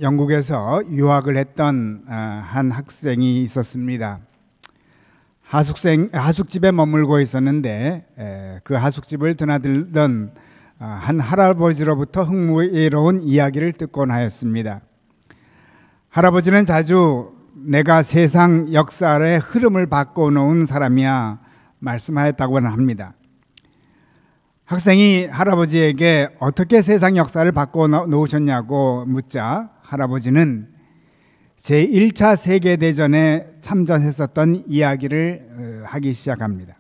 영국에서 유학을 했던 한 학생이 있었습니다. 하숙집에 머물고 있었는데 그 하숙집을 드나들던 한 할아버지로부터 흥미로운 이야기를 듣곤 하였습니다. 할아버지는 자주 내가 세상 역사의 흐름을 바꿔놓은 사람이야 말씀하였다고 합니다. 학생이 할아버지에게 어떻게 세상 역사를 바꿔놓으셨냐고 묻자 할아버지는 제1차 세계대전에 참전했었던 이야기를 하기 시작합니다.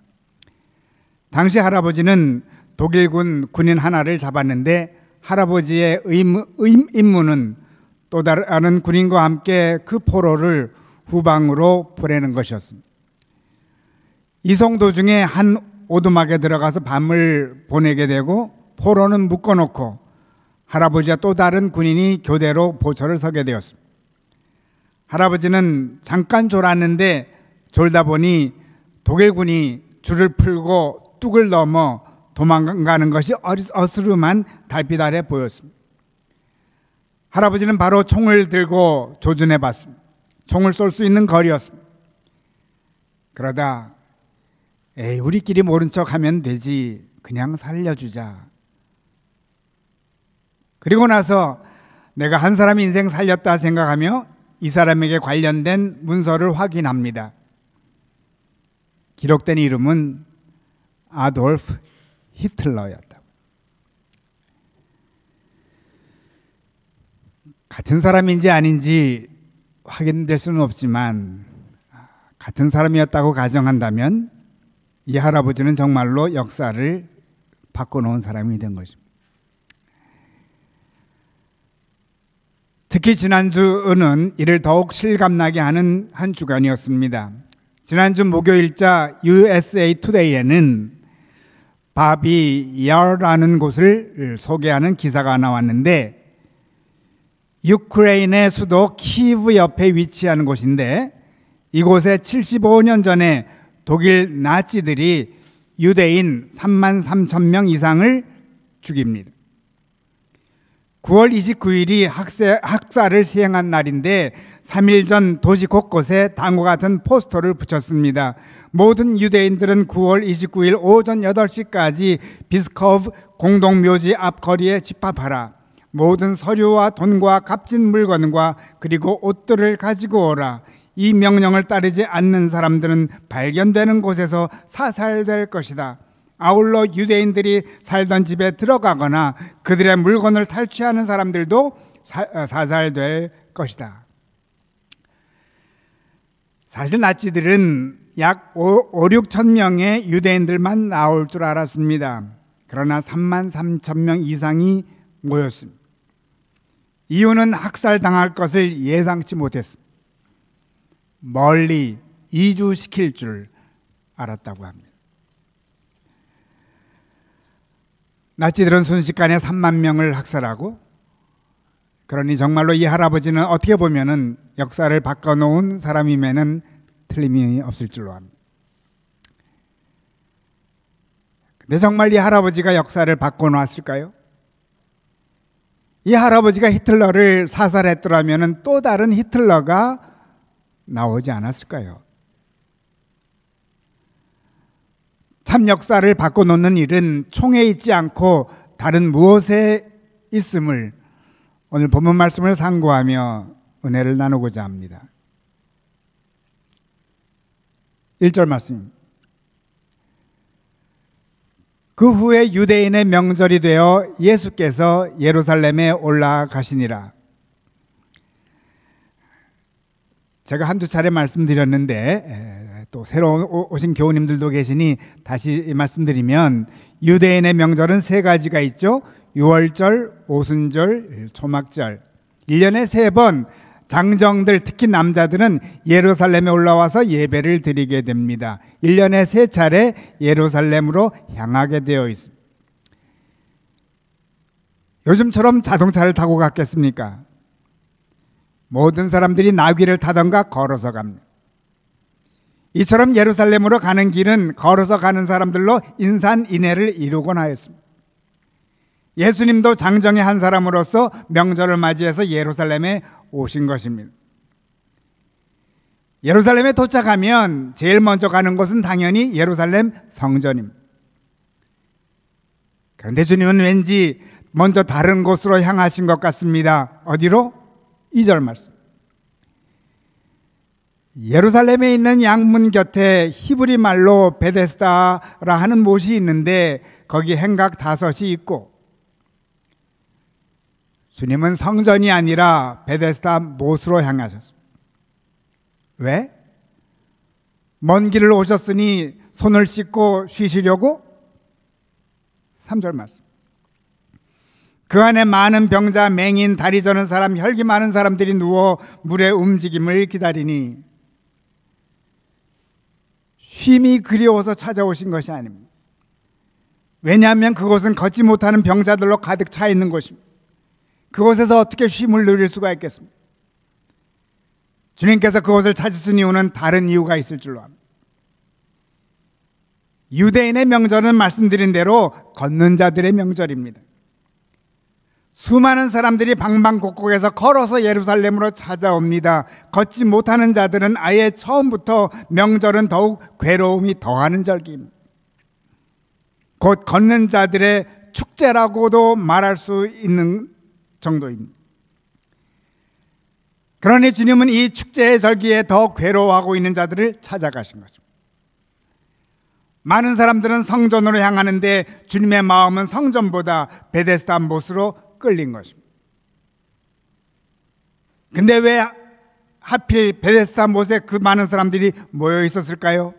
당시 할아버지는 독일군 군인 하나를 잡았는데 할아버지의 임무는 또 다른 군인과 함께 그 포로를 후방으로 보내는 것이었습니다. 이송 도중에 한 오두막에 들어가서 밤을 보내게 되고 포로는 묶어놓고 할아버지와 또 다른 군인이 교대로 보초를 서게 되었습니다. 할아버지는 잠깐 졸았는데 졸다 보니 독일군이 줄을 풀고 뚝을 넘어 도망가는 것이 어스름한 달빛 아래 보였습니다. 할아버지는 바로 총을 들고 조준해 봤습니다. 총을 쏠 수 있는 거리였습니다. 그러다 에이, 우리끼리 모른 척 하면 되지. 그냥 살려주자. 그리고 나서 내가 한 사람 인생 살렸다 생각하며 이 사람에게 관련된 문서를 확인합니다. 기록된 이름은 아돌프 히틀러였다. 같은 사람인지 아닌지 확인될 수는 없지만 같은 사람이었다고 가정한다면 이 할아버지는 정말로 역사를 바꿔놓은 사람이 된 것입니다. 특히 지난주는 이를 더욱 실감나게 하는 한 주간이었습니다. 지난주 목요일자 USA Today에는 바비야라는 곳을 소개하는 기사가 나왔는데 유크레인의 수도 키브 옆에 위치하는 곳인데 이곳에 75년 전에 독일 나치들이 유대인 33,000명 이상을 죽입니다. 9월 29일이 학살을 시행한 날인데 3일 전 도시 곳곳에 다음과 같은 포스터를 붙였습니다. 모든 유대인들은 9월 29일 오전 8시까지 비스코브 공동묘지 앞 거리에 집합하라. 모든 서류와 돈과 값진 물건과 그리고 옷들을 가지고 오라. 이 명령을 따르지 않는 사람들은 발견되는 곳에서 사살될 것이다. 아울러 유대인들이 살던 집에 들어가거나 그들의 물건을 탈취하는 사람들도 사살될 것이다. 사실 나치들은 약 5-6천 명의 유대인들만 나올 줄 알았습니다. 그러나 33,000명 이상이 모였습니다. 이유는 학살당할 것을 예상치 못했습니다. 멀리 이주시킬 줄 알았다고 합니다. 나치들은 순식간에 3만 명을 학살하고 그러니 정말로 이 할아버지는 어떻게 보면은 역사를 바꿔놓은 사람임에는 틀림이 없을 줄로 합니다. 근데 정말 이 할아버지가 역사를 바꿔놓았을까요? 이 할아버지가 히틀러를 사살했더라면 또 다른 히틀러가 나오지 않았을까요? 참 역사를 바꿔놓는 일은 총에 있지 않고 다른 무엇에 있음을 오늘 본문 말씀을 상고하며 은혜를 나누고자 합니다. 1절 말씀. 그 후에 유대인의 명절이 되어 예수께서 예루살렘에 올라가시니라. 제가 한두 차례 말씀드렸는데 또 새로 오신 교우님들도 계시니 다시 말씀드리면 유대인의 명절은 세 가지가 있죠. 유월절, 오순절, 초막절. 1년에 3번 장정들 특히 남자들은 예루살렘에 올라와서 예배를 드리게 됩니다. 1년에 3차례 예루살렘으로 향하게 되어 있습니다. 요즘처럼 자동차를 타고 갔겠습니까? 모든 사람들이 나귀를 타던가 걸어서 갑니다. 이처럼 예루살렘으로 가는 길은 걸어서 가는 사람들로 인산인해를 이루곤 하였습니다. 예수님도 장정의 한 사람으로서 명절을 맞이해서 예루살렘에 오신 것입니다. 예루살렘에 도착하면 제일 먼저 가는 곳은 당연히 예루살렘 성전입니다. 그런데 주님은 왠지 먼저 다른 곳으로 향하신 것 같습니다. 어디로? 2절 말씀. 예루살렘에 있는 양문 곁에 히브리 말로 베데스다라 하는 못이 있는데 거기 행각 5이 있고, 주님은 성전이 아니라 베데스다 못으로 향하셨습니다. 왜? 먼 길을 오셨으니 손을 씻고 쉬시려고? 3절 말씀. 그 안에 많은 병자, 맹인, 다리 저는 사람, 혈기 많은 사람들이 누워 물의 움직임을 기다리니, 쉼이 그리워서 찾아오신 것이 아닙니다. 왜냐하면 그곳은 걷지 못하는 병자들로 가득 차 있는 곳입니다. 그곳에서 어떻게 쉼을 누릴 수가 있겠습니까? 주님께서 그곳을 찾으신 이유는 다른 이유가 있을 줄로 압니다. 유대인의 명절은 말씀드린 대로 걷는 자들의 명절입니다. 수많은 사람들이 방방곡곡에서 걸어서 예루살렘으로 찾아옵니다. 걷지 못하는 자들은 아예 처음부터 명절은 더욱 괴로움이 더하는 절기입니다. 곧 걷는 자들의 축제라고도 말할 수 있는 정도입니다. 그러니 주님은 이 축제의 절기에 더 괴로워하고 있는 자들을 찾아가신 거죠. 많은 사람들은 성전으로 향하는데 주님의 마음은 성전보다 베데스다 못으로 끌린 것입니다. 근데 왜 하필 베데스다 못에 그 많은 사람들이 모여 있었을까요?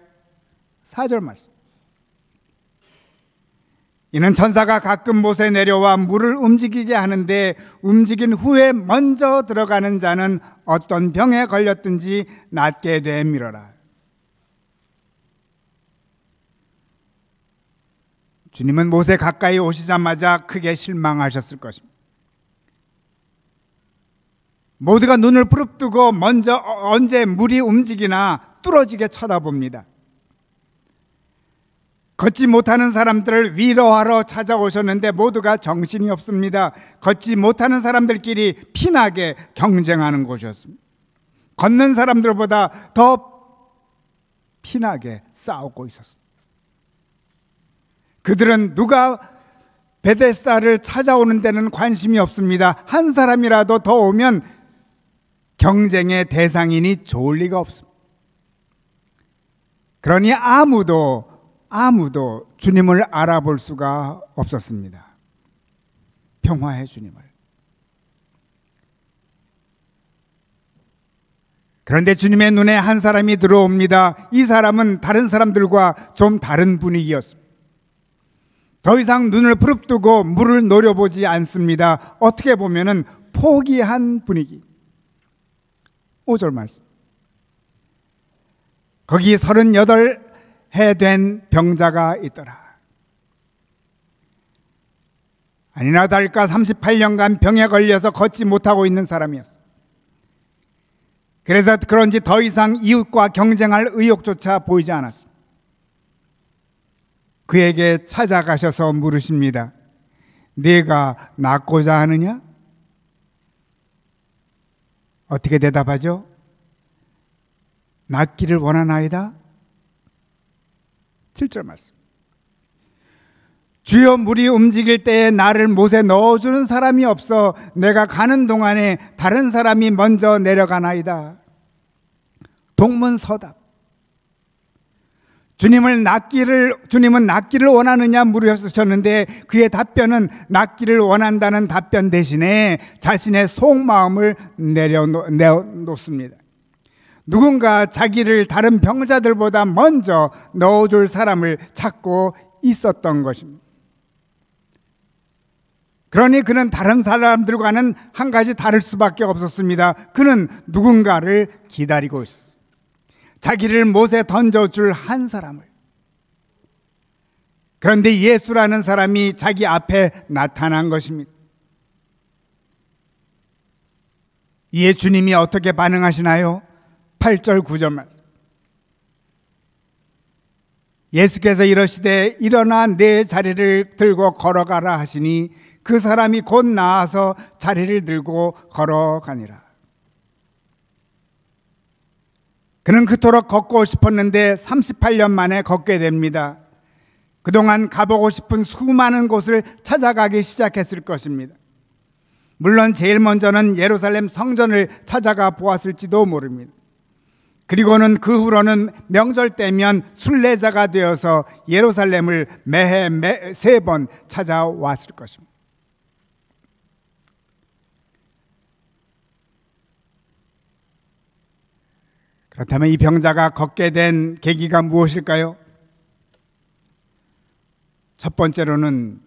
4절 말씀. 이는 천사가 가끔 못에 내려와 물을 움직이게 하는데 움직인 후에 먼저 들어가는 자는 어떤 병에 걸렸든지 낫게 되밀어라. 주님은 못에 가까이 오시자마자 크게 실망하셨을 것입니다. 모두가 눈을 부릅뜨고 먼저 언제 물이 움직이나 뚫어지게 쳐다봅니다. 걷지 못하는 사람들을 위로하러 찾아오셨는데 모두가 정신이 없습니다. 걷지 못하는 사람들끼리 피나게 경쟁하는 곳이었습니다. 걷는 사람들보다 더 피나게 싸우고 있었습니다. 그들은 누가 베데스다를 찾아오는 데는 관심이 없습니다. 한 사람이라도 더 오면 경쟁의 대상이니 좋을 리가 없습니다. 그러니 아무도 주님을 알아볼 수가 없었습니다. 평화의 주님을. 그런데 주님의 눈에 한 사람이 들어옵니다. 이 사람은 다른 사람들과 좀 다른 분위기였습니다. 더 이상 눈을 부릅뜨고 물을 노려보지 않습니다. 어떻게 보면은 포기한 분위기. 5절 말씀. 거기 38해 된 병자가 있더라. 아니나 다를까 38년간 병에 걸려서 걷지 못하고 있는 사람이었어. 그래서 그런지 더 이상 이웃과 경쟁할 의욕조차 보이지 않았습니다. 그에게 찾아가셔서 물으십니다. 네가 낫고자 하느냐? 어떻게 대답하죠? 낫기를 원하나이다? 7절 말씀. 주여, 물이 움직일 때에 나를 못에 넣어주는 사람이 없어 내가 가는 동안에 다른 사람이 먼저 내려가나이다. 동문서답. 주님은 낫기를 원하느냐 물으셨는데 그의 답변은 낫기를 원한다는 답변 대신에 자신의 속마음을 내어놓습니다. 누군가 자기를 다른 병자들보다 먼저 넣어줄 사람을 찾고 있었던 것입니다. 그러니 그는 다른 사람들과는 한 가지 다를 수밖에 없었습니다. 그는 누군가를 기다리고 있었습니다. 자기를 못에 던져줄 한 사람을. 그런데 예수라는 사람이 자기 앞에 나타난 것입니다. 이에 주님이 어떻게 반응하시나요? 8절 9절 말씀. 예수께서 이러시되 일어나 내 자리를 들고 걸어가라 하시니 그 사람이 곧 나아서 자리를 들고 걸어가니라. 그는 그토록 걷고 싶었는데 38년 만에 걷게 됩니다. 그동안 가보고 싶은 수많은 곳을 찾아가기 시작했을 것입니다. 물론 제일 먼저는 예루살렘 성전을 찾아가 보았을지도 모릅니다. 그리고는 그 후로는 명절 때면 순례자가 되어서 예루살렘을 매해 3번 찾아왔을 것입니다. 그렇다면 이 병자가 걷게 된 계기가 무엇일까요? 첫 번째로는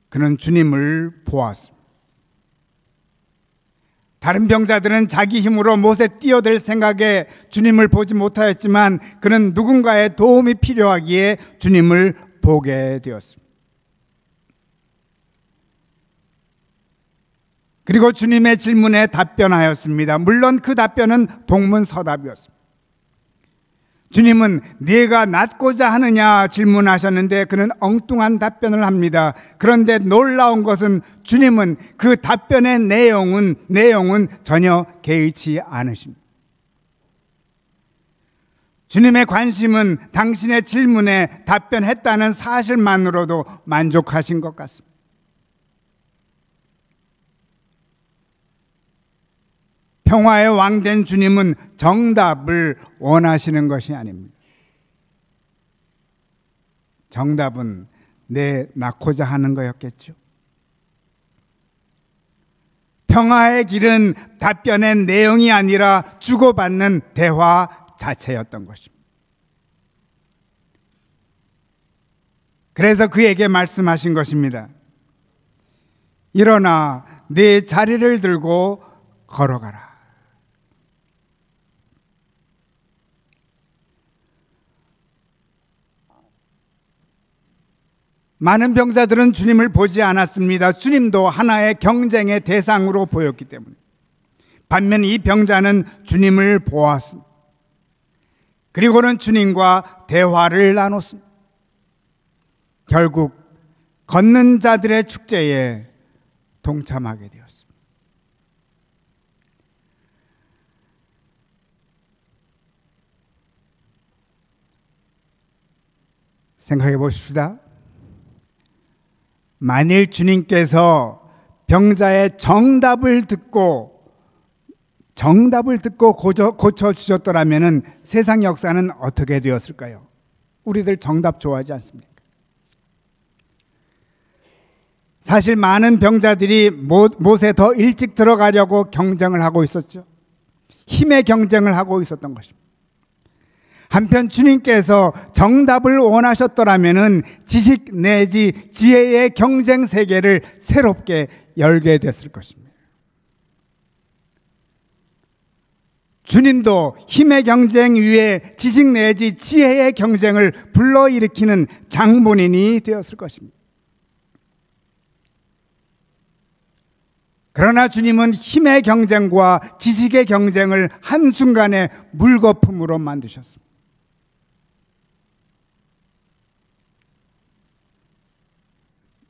그는 주님을 보았습니다. 다른 병자들은 자기 힘으로 못에 뛰어들 생각에 주님을 보지 못하였지만 그는 누군가의 도움이 필요하기에 주님을 보게 되었습니다. 그리고 주님의 질문에 답변하였습니다. 물론 그 답변은 동문서답이었습니다. 주님은 네가 낫고자 하느냐 질문하셨는데 그는 엉뚱한 답변을 합니다. 그런데 놀라운 것은 주님은 그 답변의 내용은 전혀 개의치 않으십니다. 주님의 관심은 당신의 질문에 답변했다는 사실만으로도 만족하신 것 같습니다. 평화의 왕된 주님은 정답을 원하시는 것이 아닙니다. 정답은 내 낳고자 하는 거였겠죠. 평화의 길은 답변의 내용이 아니라 주고받는 대화 자체였던 것입니다. 그래서 그에게 말씀하신 것입니다. 일어나 네 자리를 들고 걸어가라. 많은 병자들은 주님을 보지 않았습니다. 주님도 하나의 경쟁의 대상으로 보였기 때문에. 반면 이 병자는 주님을 보았습니다. 그리고는 주님과 대화를 나눴습니다. 결국 걷는 자들의 축제에 동참하게 되었습니다. 생각해 보십시다. 만일 주님께서 병자의 정답을 듣고 고쳐주셨더라면 세상 역사는 어떻게 되었을까요? 우리들 정답 좋아하지 않습니까? 사실 많은 병자들이 못에 더 일찍 들어가려고 경쟁을 하고 있었죠. 힘의 경쟁을 하고 있었던 것입니다. 한편 주님께서 정답을 원하셨더라면 지식 내지 지혜의 경쟁 세계를 새롭게 열게 됐을 것입니다. 주님도 힘의 경쟁 위에 지식 내지 지혜의 경쟁을 불러일으키는 장본인이 되었을 것입니다. 그러나 주님은 힘의 경쟁과 지식의 경쟁을 한순간에 물거품으로 만드셨습니다.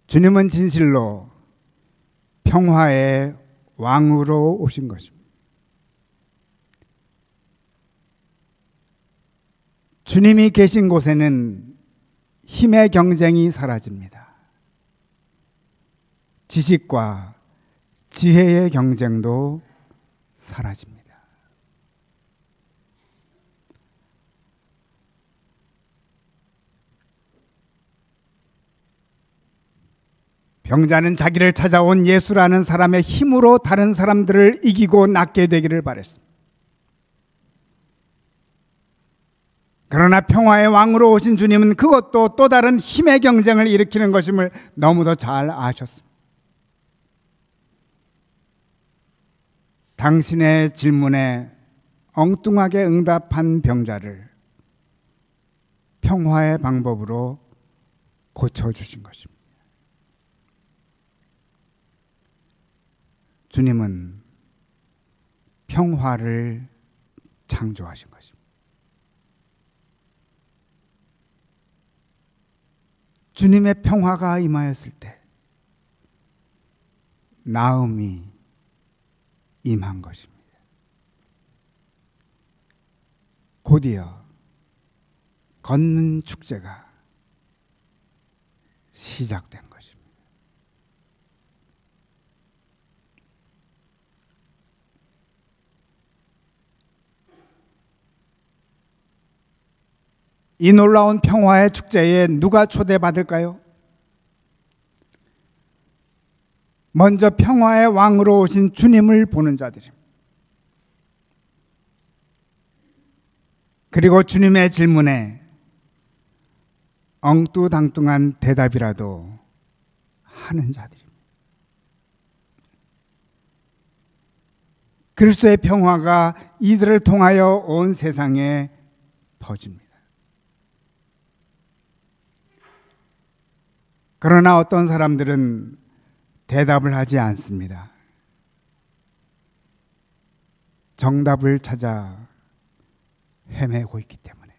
주님은 진실로 평화의 왕으로 오신 것입니다. 주님이 계신 곳에는 힘의 경쟁이 사라집니다. 지식과 지혜의 경쟁도 사라집니다. 병자는 자기를 찾아온 예수라는 사람의 힘으로 다른 사람들을 이기고 낫게 되기를 바랬습니다. 그러나 평화의 왕으로 오신 주님은 그것도 또 다른 힘의 경쟁을 일으키는 것임을 너무도 잘 아셨습니다. 당신의 질문에 엉뚱하게 응답한 병자를 평화의 방법으로 고쳐주신 것입니다. 주님은 평화를 창조하신 것입니다. 주님의 평화가 임하였을 때 나음이 임한 것입니다. 곧이어 걷는 축제가 시작된 것입니다. 이 놀라운 평화의 축제에 누가 초대받을까요? 먼저 평화의 왕으로 오신 주님을 보는 자들입니다. 그리고 주님의 질문에 엉뚱당뚱한 대답이라도 하는 자들입니다. 그리스도의 평화가 이들을 통하여 온 세상에 퍼집니다. 그러나 어떤 사람들은 대답을 하지 않습니다. 정답을 찾아 헤매고 있기 때문에.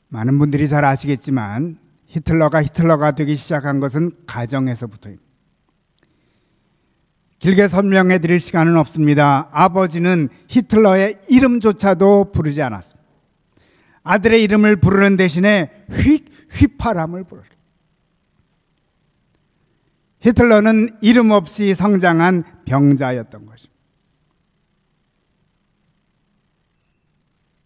많은 분들이 잘 아시겠지만 히틀러가 되기 시작한 것은 가정에서부터입니다. 길게 설명해 드릴 시간은 없습니다. 아버지는 히틀러의 이름조차도 부르지 않았습니다. 아들의 이름을 부르는 대신에 휘파람을 불었습니다. 히틀러는 이름 없이 성장한 병자였던 것입니다.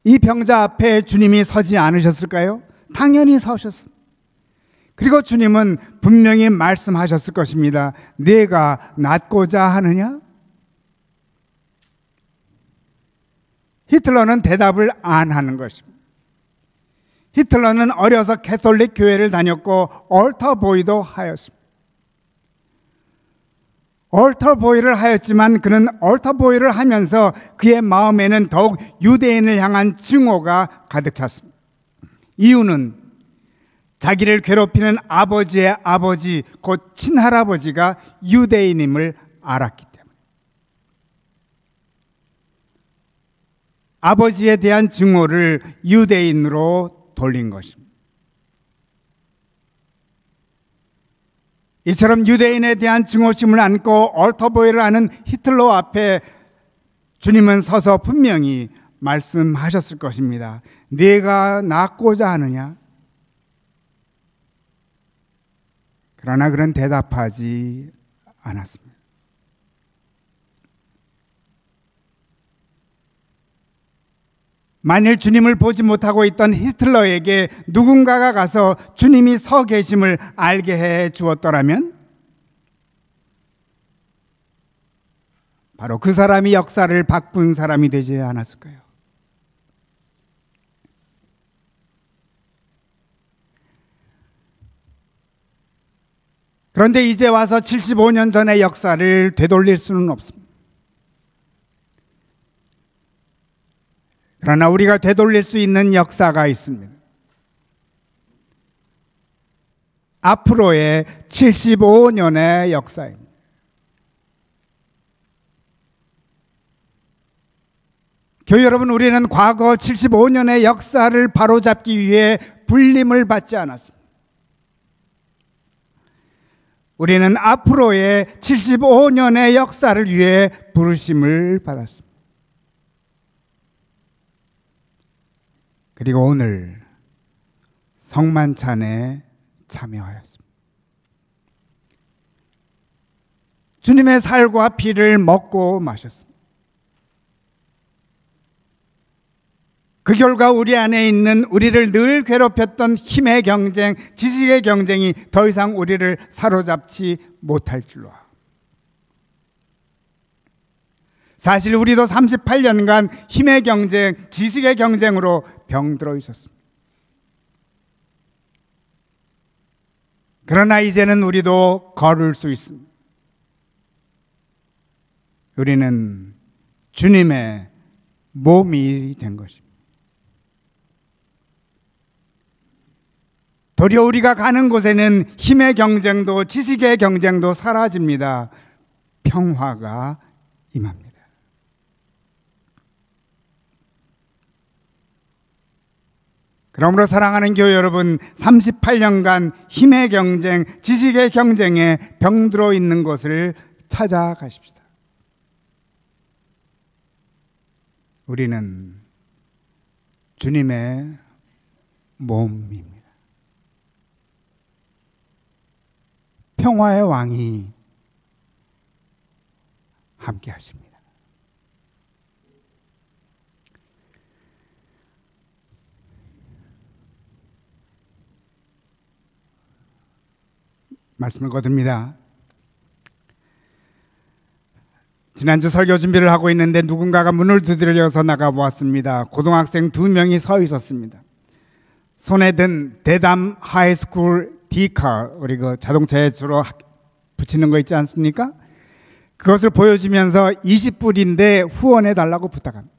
이 병자 앞에 주님이 서지 않으셨을까요? 당연히 서셨습니다. 그리고 주님은 분명히 말씀하셨을 것입니다. 네가 낫고자 하느냐? 히틀러는 대답을 안 하는 것입니다. 히틀러는 어려서 캐톨릭 교회를 다녔고 얼터보이도 하였습니다. 얼터보이를 하였지만 그는 얼터보이를 하면서 그의 마음에는 더욱 유대인을 향한 증오가 가득 찼습니다. 이유는 자기를 괴롭히는 아버지의 아버지, 곧 친할아버지가 유대인임을 알았기 때문에. 아버지에 대한 증오를 유대인으로 돌린 것입니다. 이처럼 유대인에 대한 증오심을 안고 얼터보이를 하는 히틀러 앞에 주님은 서서 분명히 말씀하셨을 것입니다. 네가 낫고자 하느냐? 그러나 그는 대답하지 않았습니다. 만일 주님을 보지 못하고 있던 히틀러에게 누군가가 가서 주님이 서 계심을 알게 해 주었더라면 바로 그 사람이 역사를 바꾼 사람이 되지 않았을까요? 그런데 이제 와서 75년 전의 역사를 되돌릴 수는 없습니다. 그러나 우리가 되돌릴 수 있는 역사가 있습니다. 앞으로의 75년의 역사입니다. 교회 여러분, 우리는 과거 75년의 역사를 바로잡기 위해 불림을 받지 않았습니다. 우리는 앞으로의 75년의 역사를 위해 부르심을 받았습니다. 그리고 오늘 성만찬에 참여하였습니다. 주님의 살과 피를 먹고 마셨습니다. 그 결과 우리 안에 있는 우리를 늘 괴롭혔던 힘의 경쟁, 지식의 경쟁이 더 이상 우리를 사로잡지 못할 줄로. 사실 우리도 38년간 힘의 경쟁, 지식의 경쟁으로 병들어 있었습니다. 그러나 이제는 우리도 걸을 수 있습니다. 우리는 주님의 몸이 된 것입니다. 도리어 우리가 가는 곳에는 힘의 경쟁도 지식의 경쟁도 사라집니다. 평화가 임합니다. 그러므로 사랑하는 교회 여러분, 38년간 힘의 경쟁, 지식의 경쟁에 병들어 있는 것을 찾아가십시다. 우리는 주님의 몸입니다. 평화의 왕이 함께 하십니다. 말씀을 거둡니다. 지난주 설교 준비를 하고 있는데 누군가가 문을 두드려서 나가보았습니다. 고등학생 2명이 서 있었습니다. 손에 든 대담 하이스쿨 D카, 우리 그 자동차에 주로 붙이는 거 있지 않습니까? 그것을 보여주면서 20불인데 후원해 달라고 부탁합니다.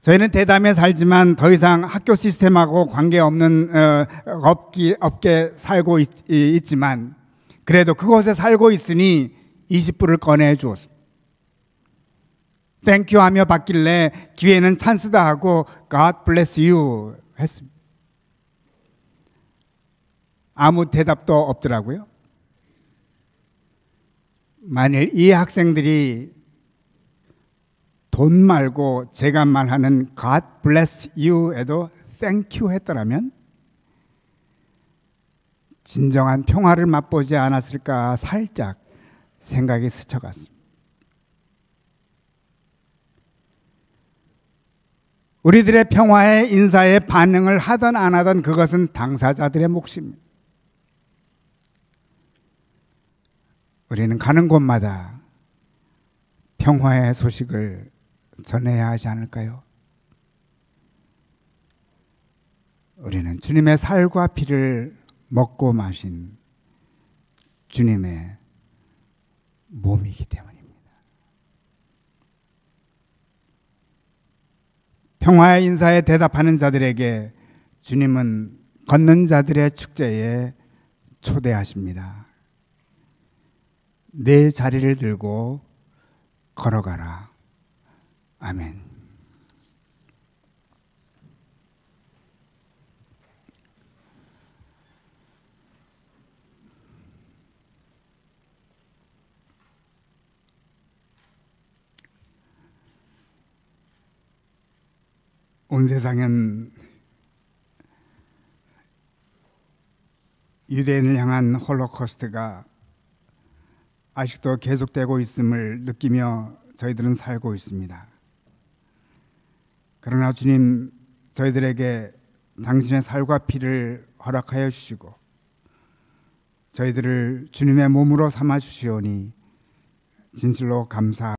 저희는 대담에 살지만 더 이상 학교 시스템하고 관계없는 업계 살고 있지만 그래도 그곳에 살고 있으니 20불을 꺼내 주었습니다. 땡큐 하며 받길래 기회는 찬스다 하고 God bless you 했습니다. 아무 대답도 없더라고요. 만일 이 학생들이 돈 말고 제가 말하는 God bless you에도 thank you 했더라면 진정한 평화를 맛보지 않았을까 살짝 생각이 스쳐갔습니다. 우리들의 평화의 인사에 반응을 하든 안 하든 그것은 당사자들의 몫입니다. 우리는 가는 곳마다 평화의 소식을 전해야 하지 않을까요? 우리는 주님의 살과 피를 먹고 마신 주님의 몸이기 때문입니다. 평화의 인사에 대답하는 자들에게 주님은 걷는 자들의 축제에 초대하십니다. 내 자리를 들고 걸어가라. 아멘. 온 세상은 유대인을 향한 홀로코스트가 아직도 계속되고 있음을 느끼며 저희들은 살고 있습니다. 그러나 주님, 저희들에게 당신의 살과 피를 허락하여 주시고 저희들을 주님의 몸으로 삼아 주시오니 진실로 감사합니다.